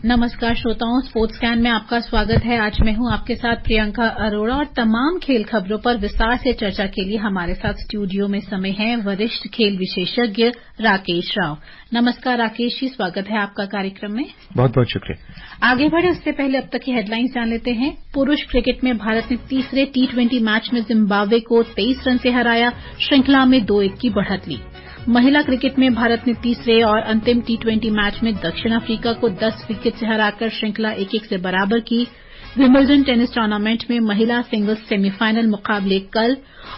नमस्कार श्रोताओं, sports scan में आपका स्वागत है। आज मैं हूं आपके साथ प्रियंका अरोड़ा और तमाम खेल खबरों पर विस्तार से चर्चा के लिए हमारे साथ स्टूडियो में समय है वरिष्ठ खेल विशेषज्ञ राकेश राव। नमस्कार राकेश जी, स्वागत है आपका कार्यक्रम में। बहुत बहुत शुक्रिया। आगे बढ़े उससे पहले अब तक की हेडलाइंस जान लेते हैं। पुरुष क्रिकेट में भारत ने तीसरे T20 मैच में जिम्बाब्वे को 23 रन से हराया, श्रृंखला में 2-1 की बढ़त ली। महिला क्रिकेट में भारत ने तीसरे और अंतिम T20 मैच में दक्षिण अफ्रीका को 10 विकेट से हराकर श्रृंखला 1-1 से बराबर की। विंबलडन टेनिस टूर्नामेंट में महिला सिंगल्स सेमीफाइनल मुकाबले कल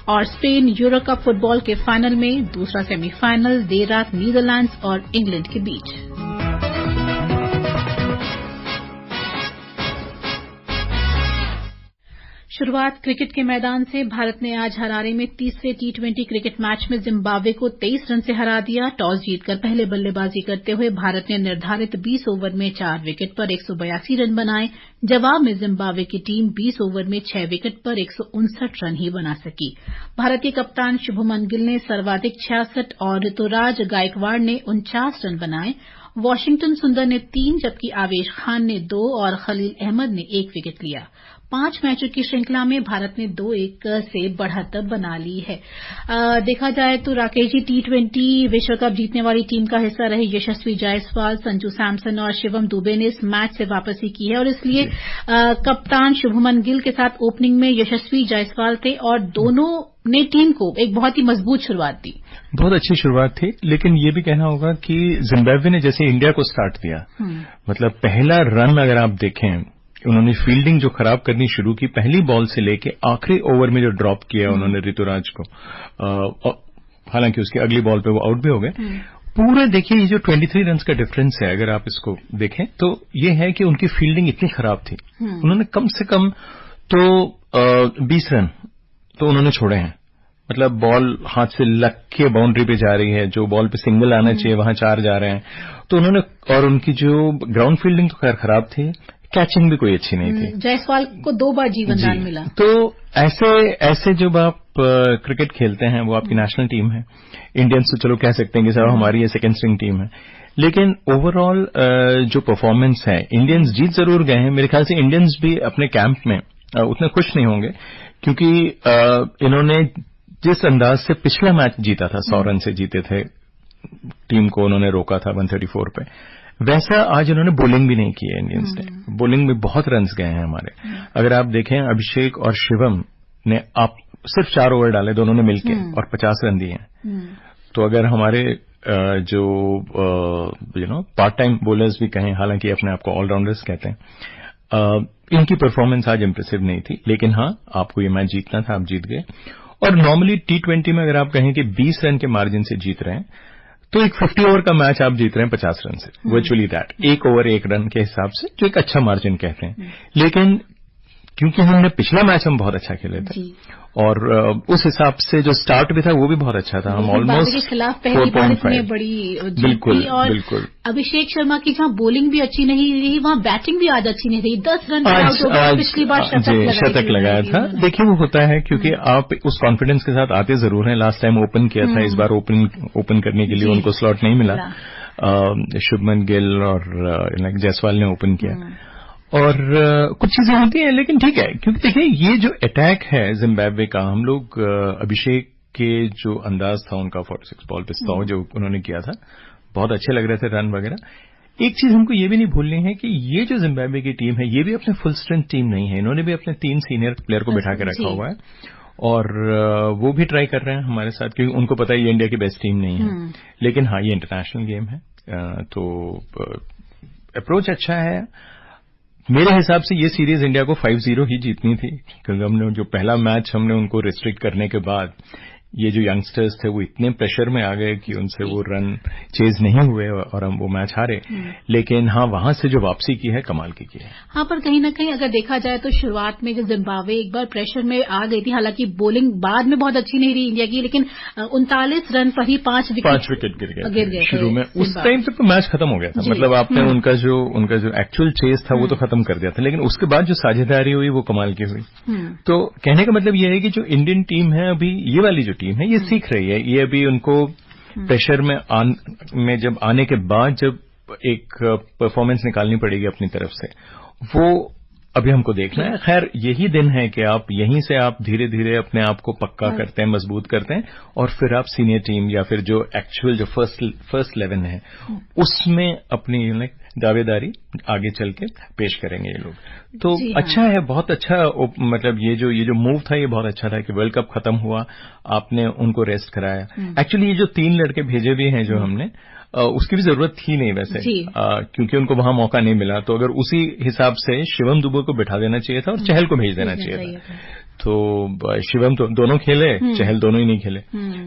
और स्पेन यूरो कप फुटबॉल के फाइनल में दूसरा सेमीफाइनल देर रात नीदरलैंड्स और इंग्लैंड के बीच। शुरुआत क्रिकेट के मैदान से। भारत ने आज हरारे में तीसरे T20 क्रिकेट मैच में जिम्बाब्वे को 23 रन से हरा दिया। टॉस जीतकर पहले बल्लेबाजी करते हुए भारत ने निर्धारित 20 ओवर में 4 विकेट पर 182 रन बनाए। जवाब में जिम्बाब्वे की टीम 20 ओवर में 6 विकेट पर 159 रन ही बना सकी। भारतीय कप्तान शुभमन गिल ने सर्वाधिक 66 और ऋतुराज गायकवाड़ ने 49 रन बनाए। वॉशिंगटन सुंदर ने 3 जबकि आवेश खान ने 2 और खलील अहमद ने 1 विकेट लिया। 5 मैचों की श्रृंखला में भारत ने 2-1 से बढ़त बना ली है। देखा जाए तो राकेश जी, T20 विश्व कप जीतने वाली टीम का हिस्सा रहे यशस्वी जायसवाल, संजू सैमसन और शिवम दुबे ने इस मैच से वापसी की है और इसलिए कप्तान शुभमन गिल के साथ ओपनिंग में यशस्वी जायसवाल थे और दोनों ने टीम को एक बहुत ही मजबूत शुरुआत दी। बहुत अच्छी शुरुआत थी, लेकिन ये भी कहना होगा कि जिम्बाब्वे ने जैसे इंडिया को स्टार्ट दिया, मतलब पहला रन अगर आप देखें, उन्होंने फील्डिंग जो खराब करनी शुरू की, पहली बॉल से लेके आखिरी ओवर में जो ड्रॉप किया उन्होंने ऋतुराज को, हालांकि उसकी अगली बॉल पे वो आउट भी हो गए। पूरा देखिए, ये जो 23 रन का डिफरेंस है, अगर आप इसको देखें तो ये है कि उनकी फील्डिंग इतनी खराब थी। उन्होंने कम से कम तो 20 रन तो उन्होंने छोड़े हैं। मतलब बॉल हाथ से लग के बाउंड्री पे जा रही है, जो बॉल पे सिंगल आना चाहिए वहां 4 जा रहे हैं। तो उन्होंने, और उनकी जो ग्राउंड फील्डिंग तो खैर खराब थी, कैचिंग भी कोई अच्छी नहीं थी। जायसवाल को 2 बार जीवनदान मिला। तो ऐसे जब आप क्रिकेट खेलते हैं, वो आपकी नेशनल टीम है। इंडियंस तो चलो कह सकते हैं कि साहब हमारी ये सेकंड स्ट्रिंग टीम है, लेकिन ओवरऑल जो परफॉर्मेंस है, इंडियंस जीत जरूर गए हैं। मेरे ख्याल से इंडियंस भी अपने कैंप में उतने खुश नहीं होंगे, क्योंकि इन्होंने जिस अंदाज से पिछला मैच जीता था, 100 रन से जीते थे, टीम को उन्होंने रोका था 134 पे, वैसा आज इन्होंने बॉलिंग भी नहीं की है इंडियंस ने। बॉलिंग में बहुत रन्स गए हैं हमारे। अगर आप देखें, अभिषेक और शिवम ने आप सिर्फ 4 ओवर डाले दोनों ने मिलके और 50 रन दिए हैं। तो अगर हमारे जो पार्ट टाइम बॉलर्स भी कहें, हालांकि अपने आप को ऑलराउंडर्स कहते हैं, इनकी परफॉर्मेंस आज इंप्रेसिव नहीं थी। लेकिन हाँ, आपको ये मैच जीतना था, आप जीत गए। और नॉर्मली T20 में अगर आप कहें कि 20 रन के मार्जिन से जीत रहे हैं, तो एक 50 ओवर का मैच आप जीत रहे हैं 50 रन से, वर्चुअली दैट, 1 ओवर 1 रन के हिसाब से, जो एक अच्छा मार्जिन कहते हैं। लेकिन क्योंकि हमने पिछला मैच हम बहुत अच्छा खेले थे और उस हिसाब से जो स्टार्ट भी था वो भी बहुत अच्छा था। हम ऑलमोस्ट के खिलाफ पहली बार इतनी बड़ी बिल्कुल और बिल्कुल। अभिषेक शर्मा की जहां बॉलिंग भी अच्छी नहीं रही, वहां बैटिंग भी आज अच्छी नहीं रही। 10 रन पिछली बार शतक लगाया था। देखिए, वो होता है क्योंकि आप उस कॉन्फिडेंस के साथ आते जरूर हैं। लास्ट टाइम ओपन किया था, इस बार ओपन करने के लिए उनको स्लॉट नहीं मिला। शुभमन गिल और जायसवाल ने ओपन किया और कुछ चीजें होती हैं, लेकिन ठीक है। क्योंकि देखिए, ये जो अटैक है जिम्बाब्वे का, हम लोग अभिषेक के जो अंदाज था उनका 46 बॉल पे 100 जो उन्होंने किया था, बहुत अच्छे लग रहे थे रन वगैरह। एक चीज हमको ये भी नहीं भूलनी है कि ये जो जिम्बाब्वे की टीम है, ये भी अपने फुल स्ट्रेंथ टीम नहीं है। इन्होंने भी अपने 3 सीनियर प्लेयर को बिठा के रखा हुआ है और वो भी ट्राई कर रहे हैं हमारे साथ, क्योंकि उनको पता है ये इंडिया की बेस्ट टीम नहीं है। लेकिन हाँ, ये इंटरनेशनल गेम है, तो अप्रोच अच्छा है। मेरे हिसाब से ये सीरीज इंडिया को 5-0 ही जीतनी थी, क्योंकि हमने जो पहला मैच हमने उनको रिस्ट्रिक्ट करने के बाद ये जो यंगस्टर्स थे वो इतने प्रेशर में आ गए कि उनसे वो रन चेज नहीं हुए और हम वो मैच हारे। लेकिन हाँ, वहां से जो वापसी की है कमाल की है। हाँ, पर कहीं ना कहीं अगर देखा जाए तो शुरुआत में जो जिम्बाब्वे एक बार प्रेशर में आ गई थी, हालांकि बॉलिंग बाद में बहुत अच्छी नहीं रही इंडिया की, लेकिन 39 रन पर ही 5 विकेट गिर गए शुरू में। उस टाइम तक तो मैच खत्म हो गया था। मतलब आपने उनका जो एक्चुअल चेज था वो तो खत्म कर दिया था, लेकिन उसके बाद जो साझेदारी हुई वो कमाल की हुई। तो कहने का मतलब ये है कि जो इंडियन टीम है अभी, ये वाली जो टीम है, ये सीख रही है। ये अभी उनको प्रेशर में जब आने के बाद जब एक परफॉर्मेंस निकालनी पड़ेगी अपनी तरफ से, वो अभी हमको देखना है। खैर यही दिन है कि आप यहीं से आप धीरे धीरे अपने आप को पक्का करते हैं, मजबूत करते हैं, और फिर आप सीनियर टीम या फिर जो एक्चुअल जो फर्स्ट 11 है उसमें अपनी दावेदारी आगे चल के पेश करेंगे ये लोग। तो अच्छा है, बहुत अच्छा, मतलब ये जो मूव था ये बहुत अच्छा था कि वर्ल्ड कप खत्म हुआ, आपने उनको रेस्ट कराया। एक्चुअली ये जो 3 लड़के भेजे भी हैं जो हमने, उसकी भी जरूरत थी नहीं वैसे, क्योंकि उनको वहां मौका नहीं मिला। तो अगर उसी हिसाब से शिवम दुबे को बिठा देना चाहिए था और चहल को भेज देना चाहिए था। तो शिवम तो दोनों खेले, चहल दोनों ही नहीं खेले,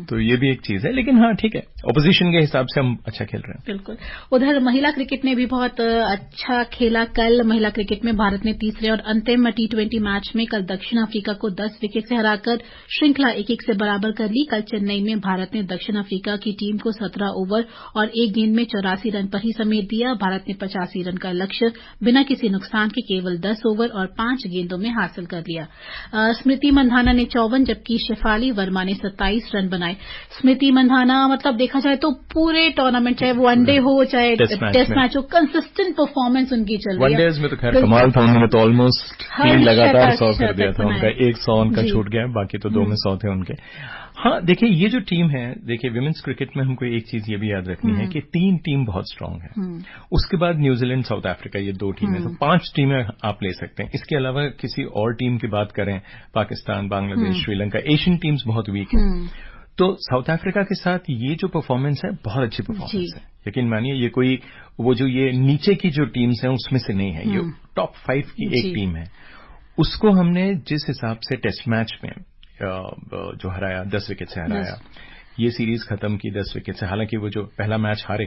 तो ये भी एक चीज है। लेकिन हाँ ठीक है, ऑपोजिशन के हिसाब से हम अच्छा खेल रहे हैं। बिल्कुल। उधर महिला क्रिकेट ने भी बहुत अच्छा खेला। कल महिला क्रिकेट में भारत ने तीसरे और अंतिम T20 मैच में कल दक्षिण अफ्रीका को 10 विकेट से हराकर श्रृंखला 1-1 से बराबर कर ली। कल चेन्नई में भारत ने दक्षिण अफ्रीका की टीम को 17 ओवर और 1 गेंद में 84 रन पर ही समेट दिया। भारत ने 85 रन का लक्ष्य बिना किसी नुकसान के केवल 10 ओवर और 5 गेंदों में हासिल कर लिया। स्मृति मंधाना ने 54 जबकि शेफाली वर्मा ने 27 रन बनाए। स्मृति मंधाना मतलब देखा जाए तो पूरे टूर्नामेंट, चाहे वो वनडे हो चाहे टेस्ट मैच हो, कंसिस्टेंट परफॉर्मेंस उनकी चल रही है। वनडेज में तो खैर कमाल था, उन्होंने तो ऑलमोस्ट 3 लगातार 100 कर दिया था उनका। 100 उनका छूट गया, बाकी तो 2 में 100 थे उनके। हाँ देखिए, ये जो टीम है, देखिए विमेन्स क्रिकेट में हमको एक चीज ये भी याद रखनी है कि 3 टीम बहुत स्ट्रांग है। उसके बाद न्यूजीलैंड, साउथ अफ्रीका, ये 2 टीमें, तो 5 टीमें आप ले सकते हैं। इसके अलावा किसी और टीम की बात करें, पाकिस्तान, बांग्लादेश, श्रीलंका, एशियन टीम्स बहुत वीक है। तो साउथ अफ्रीका के साथ ये जो परफॉर्मेंस है, बहुत अच्छी परफॉर्मेंस है। यकीन मानिए, ये कोई वो जो ये नीचे की जो टीम्स हैं उसमें से नहीं है, ये टॉप 5 की एक टीम है। उसको हमने जिस हिसाब से टेस्ट मैच में जो हराया, 10 विकेट से हराया, ये सीरीज खत्म की 10 विकेट से। हालांकि वो जो पहला मैच हारे,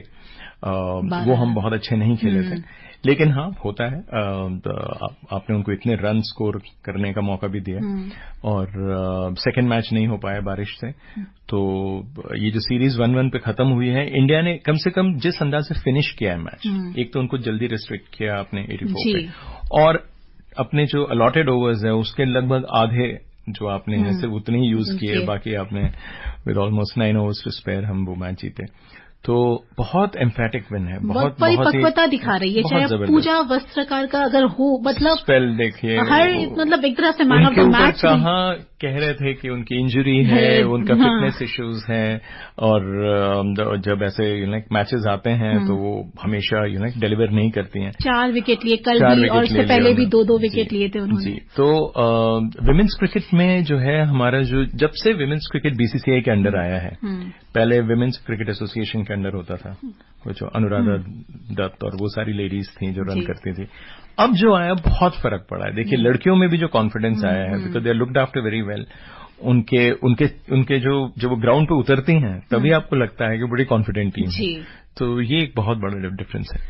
वो हम बहुत अच्छे नहीं खेले थे, लेकिन हाँ होता है, आपने उनको इतने रन स्कोर करने का मौका भी दिया, और सेकंड मैच नहीं हो पाया बारिश से। तो ये जो सीरीज 1-1 पे खत्म हुई है, इंडिया ने कम से कम जिस अंदाज से फिनिश किया है मैच, एक तो उनको जल्दी रिस्ट्रिक्ट किया आपने 84 पे, और अपने जो अलॉटेड ओवर्स है उसके लगभग आधे जो आपने है सिर्फ उतने ही यूज किए, बाकी आपने with almost 9 overs to spare हम वो मैच जीते। तो बहुत एम्फेटिक विन है, बहुत परिपक्वता दिखा रही है। चाहे पूजा वस्त्रकार का अगर हो, मतलब स्पेल देखिए, हर मतलब एक तरह से मैन ऑफ द मैच। कहाँ कह रहे थे कि उनकी इंजरी है, उनका फिटनेस इश्यूज हैं, और जब ऐसे मैचेस आते हैं तो वो हमेशा डिलीवर नहीं करती हैं। 4 विकेट लिए कल भी, और उससे पहले भी 2-2 विकेट लिए थे उन्होंने। जी, तो विमेन्स क्रिकेट में जो है हमारा, जो जब से विमेन्स क्रिकेट बीसीसीआई के अंडर आया है, पहले विमेन्स क्रिकेट एसोसिएशन के अंडर होता था, वो जो अनुराधा दत्त और वो सारी लेडीज थी जो रन करती थी। अब जो आया बहुत फर्क पड़ा है। देखिए लड़कियों में भी जो कॉन्फिडेंस आया है, because they are looked after very well. उनके जो वो ग्राउंड पे उतरती हैं, तभी आपको लगता है कि बड़ी कॉन्फिडेंट टीम है। तो ये एक बहुत बड़ा डिफरेंस है।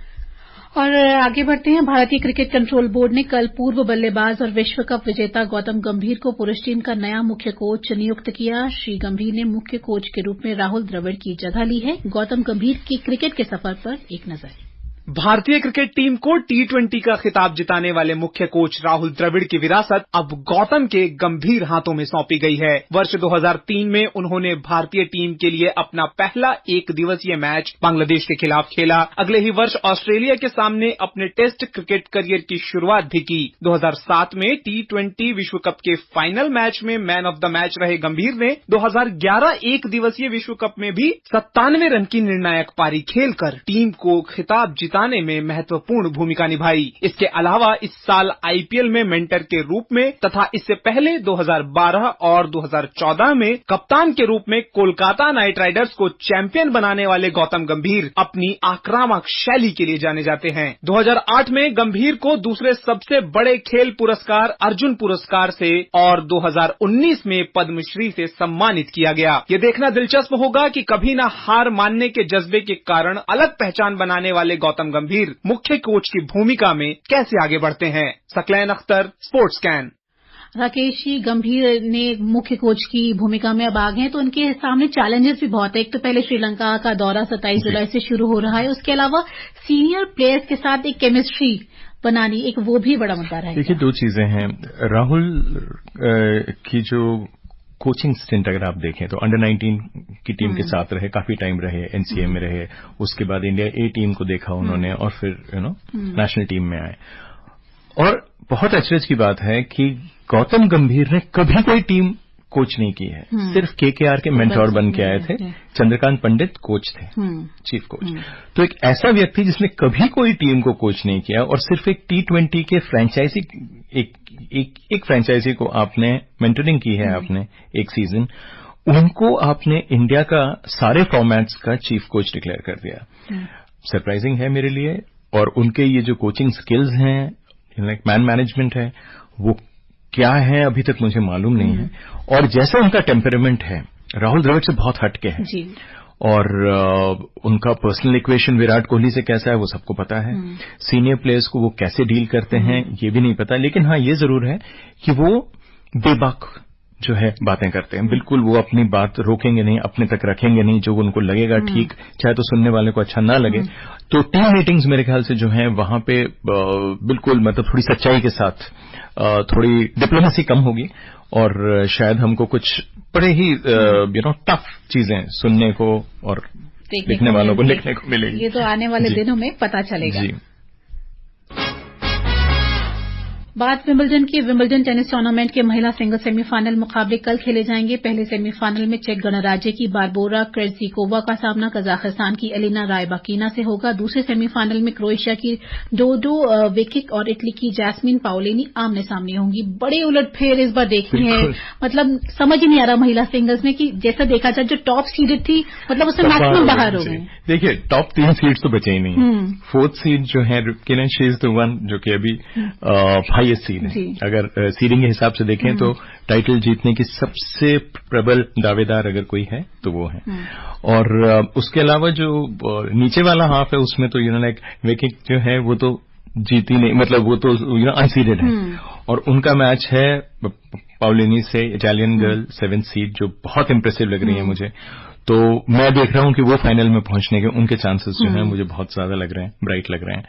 और आगे बढ़ते हैं। भारतीय क्रिकेट कंट्रोल बोर्ड ने कल पूर्व बल्लेबाज और विश्व कप विजेता गौतम गंभीर को पुरुष टीम का नया मुख्य कोच नियुक्त किया। श्री गंभीर ने मुख्य कोच के रूप में राहुल द्रविड़ की जगह ली है। गौतम गंभीर की क्रिकेट के सफर पर एक नजर। भारतीय क्रिकेट टीम को T20 का खिताब जिताने वाले मुख्य कोच राहुल द्रविड़ की विरासत अब गौतम के गंभीर हाथों में सौंपी गई है। वर्ष 2003 में उन्होंने भारतीय टीम के लिए अपना पहला 1 दिवसीय मैच बांग्लादेश के खिलाफ खेला। अगले ही वर्ष ऑस्ट्रेलिया के सामने अपने टेस्ट क्रिकेट करियर की शुरुआत भी की। 2007 में T20 विश्व कप के फाइनल मैच में मैन ऑफ द मैच रहे गंभीर ने 2011 1 दिवसीय विश्व कप में भी 97 रन की निर्णायक पारी खेलकर टीम को खिताब जिताने में महत्वपूर्ण भूमिका निभाई। इसके अलावा इस साल आईपीएल में मेंटर के रूप में तथा इससे पहले 2012 और 2014 में कप्तान के रूप में कोलकाता नाइट राइडर्स को चैंपियन बनाने वाले गौतम गंभीर अपनी आक्रामक शैली के लिए जाने जाते हैं। 2008 में गंभीर को दूसरे सबसे बड़े खेल पुरस्कार अर्जुन पुरस्कार से और 2019 में पद्मश्री से सम्मानित किया गया। ये देखना दिलचस्प होगा कि कभी न हार मानने के जज्बे के कारण अलग पहचान बनाने वाले गौतम गंभीर मुख्य कोच की भूमिका में कैसे आगे बढ़ते हैं। सकलैन अख्तर, स्पोर्ट्स कैन। राकेश जी, गंभीर ने मुख्य कोच की भूमिका में अब आ गए हैं, तो उनके सामने चैलेंजेस भी बहुत है। एक तो पहले श्रीलंका का दौरा 27 जुलाई से शुरू हो रहा है, उसके अलावा सीनियर प्लेयर्स के साथ एक केमिस्ट्री बनानी, एक वो भी बड़ा मुद्दा रहेगा। देखिए 2 चीजें हैं। राहुल की जो कोचिंग स्टिंट अगर आप देखें तो अंडर 19 की टीम के साथ रहे, काफी टाइम रहे, एनसीए में रहे, उसके बाद इंडिया ए टीम को देखा उन्होंने और फिर नेशनल टीम में आए। और बहुत अचरज की बात है कि गौतम गंभीर ने कभी कोई टीम कोच नहीं की है, सिर्फ केकेआर के मेंटोर बन के आए थे। चंद्रकांत पंडित कोच थे, चीफ कोच। तो एक ऐसा व्यक्ति जिसने कभी कोई टीम को कोच नहीं किया और सिर्फ एक T20 के फ्रेंचाइजी एक फ्रेंचाइजी को आपने मेंटरिंग की है, आपने एक सीजन, उनको आपने इंडिया का सारे फॉर्मेट्स का चीफ कोच डिक्लेयर कर दिया। सरप्राइजिंग है मेरे लिए। और उनके ये जो कोचिंग स्किल्स हैं, मैन मैनेजमेंट है, वो क्या है अभी तक मुझे मालूम नहीं है। और जैसा उनका टेम्परामेंट है, राहुल द्रविड़ से बहुत हटके है जी। और उनका पर्सनल इक्वेशन विराट कोहली से कैसा है वो सबको पता है। सीनियर प्लेयर्स को वो कैसे डील करते हैं ये भी नहीं पता। लेकिन हाँ, ये जरूर है कि वो बेबाक जो है बातें करते हैं। बिल्कुल वो अपनी बात रोकेंगे नहीं, अपने तक रखेंगे नहीं, जो उनको लगेगा ठीक, चाहे तो सुनने वाले को अच्छा ना लगे। तो टीम मीटिंग्स मेरे ख्याल से जो है वहां पे बिल्कुल मतलब थोड़ी सच्चाई के साथ, थोड़ी डिप्लोमेसी कम होगी और शायद हमको कुछ बड़े ही टफ चीजें सुनने को और लिखने वालों को लिखने को मिलेगी। ये तो आने वाले दिनों में पता चलेगा जी। बात विंबलडन की। विंबलडन टेनिस टूर्नामेंट के महिला सिंगल सेमीफाइनल मुकाबले कल खेले जाएंगे। पहले सेमीफाइनल में चेक गणराज्य की बारबोरा क्रेज़िकोवा का सामना कजाकिस्तान की एलिना रायबाकीना से होगा। दूसरे सेमीफाइनल में क्रोएशिया की डोडो वेकिक और इटली की जैस्मिन पाओलिनी आमने सामने होंगी। बड़े उलटफेर इस बार देखनी है, मतलब समझ ही नहीं आ रहा महिला सिंगल्स में कि जैसा देखा जाए जो टॉप सीडेड थी, मतलब उससे मैक्सिमम बाहर हो गए। देखिए टॉप 3 सीड्स तो बचे ही नहीं। 4th सीड जो है रुकिना, शी इज द वन जो कि अभी हाईएस्ट सीड है। अगर सीडिंग के हिसाब से देखें तो टाइटल जीतने की सबसे प्रबल दावेदार अगर कोई है तो वो है। और उसके अलावा जो नीचे वाला हाफ है उसमें तो लाइक वेकिक जो है वो तो जीती नहीं, मतलब वो तो अनसीडेड है। और उनका मैच है पाओलिनी से, इटालियन गर्ल 7th सीड, जो बहुत इंप्रेसिव लग रही है मुझे। तो मैं देख रहा हूं कि वो फाइनल में पहुंचने के उनके चांसेस जो हैं मुझे बहुत ज्यादा लग रहे हैं, ब्राइट लग रहे हैं।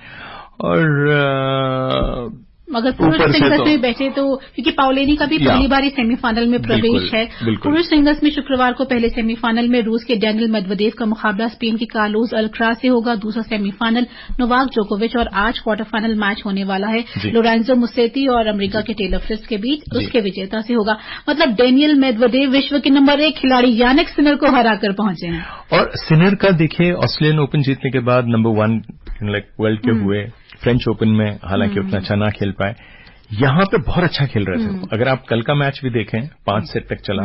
और मगर पुरुष सिंगल्स में बैठे तो, क्योंकि पाओलिनी का भी पहली बार ही सेमीफाइनल में प्रवेश है। पुरुष सिंगल्स में शुक्रवार को पहले सेमीफाइनल में रूस के डैनियल मेदवेदेव का मुकाबला स्पेन के कार्लोस अल्क्राज से होगा। दूसरा सेमीफाइनल नोवाक जोकोविच और आज क्वार्टर फाइनल मैच होने वाला है लोरेंजो मुसेती और अमेरिका के टेलर फ्रिट्ज के बीच, उसके विजेता से होगा। मतलब डैनियल मेदवेदेव विश्व के नंबर 1 खिलाड़ी यानिक सिनर को हराकर पहुंचे हैं। और सिनर का देखिए ऑस्ट्रेलियन ओपन जीतने के बाद नंबर 1 वर्ल्ड के हुए, फ्रेंच ओपन में हालांकि उतना अच्छा ना खेल पाए, यहां पे बहुत अच्छा खेल रहे थे। अगर आप कल का मैच भी देखें 5 सेट तक चला।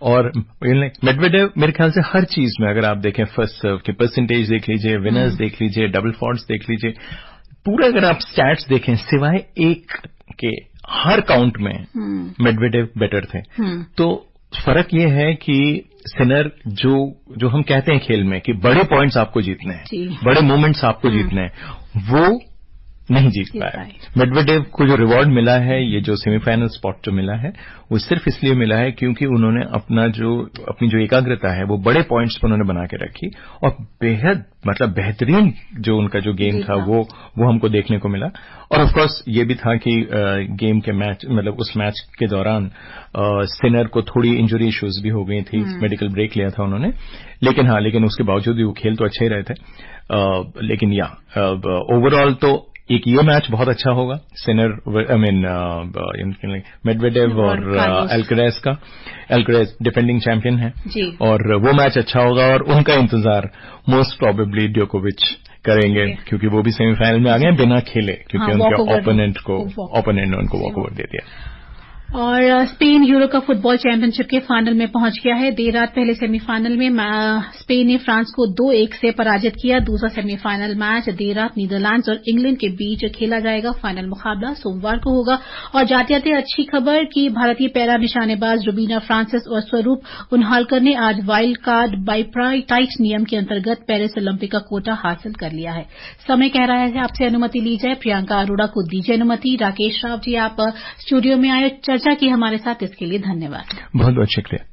और मेडवेडेव मेरे ख्याल से हर चीज में अगर आप देखें, फर्स्ट सर्व के परसेंटेज देख लीजिए, विनर्स देख लीजिए, डबल फॉल्ट्स देख लीजिए, पूरा अगर आप स्टैट्स देखें सिवाय एक के हर काउंट में मेडवेडेव बेटर थे। तो फर्क ये है कि सिनर जो हम कहते हैं खेल में कि बड़े पॉइंट्स आपको जीतने हैं, बड़े मोमेंट्स आपको जीतने हैं, वो नहीं जीत पाया। मेडवेडेव को जो रिवॉर्ड मिला है, ये जो सेमीफाइनल स्पॉट जो मिला है, वो सिर्फ इसलिए मिला है क्योंकि उन्होंने अपनी जो एकाग्रता है वो बड़े पॉइंट्स पर उन्होंने बना के रखी। और बेहद मतलब बेहतरीन जो उनका जो गेम था वो हमको देखने को मिला। और ऑफ कोर्स ये भी था कि गेम के मैच, मतलब उस मैच के दौरान सिनर को थोड़ी इंजरी इश्यूज भी हो गई थी, मेडिकल ब्रेक लिया था उन्होंने। लेकिन उसके बावजूद भी वो खेल तो अच्छे ही रहे थे। लेकिन ओवरऑल तो एक ये मैच बहुत अच्छा होगा, सिनर मेडवेडेव और अल्करेज का। अल्करेज डिफेंडिंग चैंपियन है और वो मैच अच्छा होगा। और उनका इंतजार मोस्ट प्रोबेबली ड्योकोविच करेंगे क्योंकि वो भी सेमीफाइनल में आ गए बिना खेले, क्योंकि उनके ओपोनेंट ने उनको वॉकओवर दे दिया। और Spain euro cup football championship के फाइनल में पहुंच गया है। देर रात पहले सेमीफाइनल में स्पेन ने फ्रांस को 2-1 से पराजित किया। दूसरा सेमीफाइनल मैच देर रात नीदरलैंड्स और इंग्लैंड के बीच खेला जाएगा। फाइनल मुकाबला सोमवार को होगा। और जाते-जाते अच्छी खबर कि भारतीय पैरा निशानेबाज रुबीना फ्रांसिस और स्वरूप उनहालकर ने आज वाइल्ड कार्ड बाइप्राइटाइट नियम के अंतर्गत पेरिस ओलंपिक का कोटा हासिल कर लिया है। समय कह रहा है आपसे अनुमति ली जाए। प्रियंका अरोड़ा को दीजिए अनुमति। राकेश राव जी, आप स्टूडियो में आए, चर्चा की हमारे साथ, इसके लिए धन्यवाद। बहुत बहुत शुक्रिया।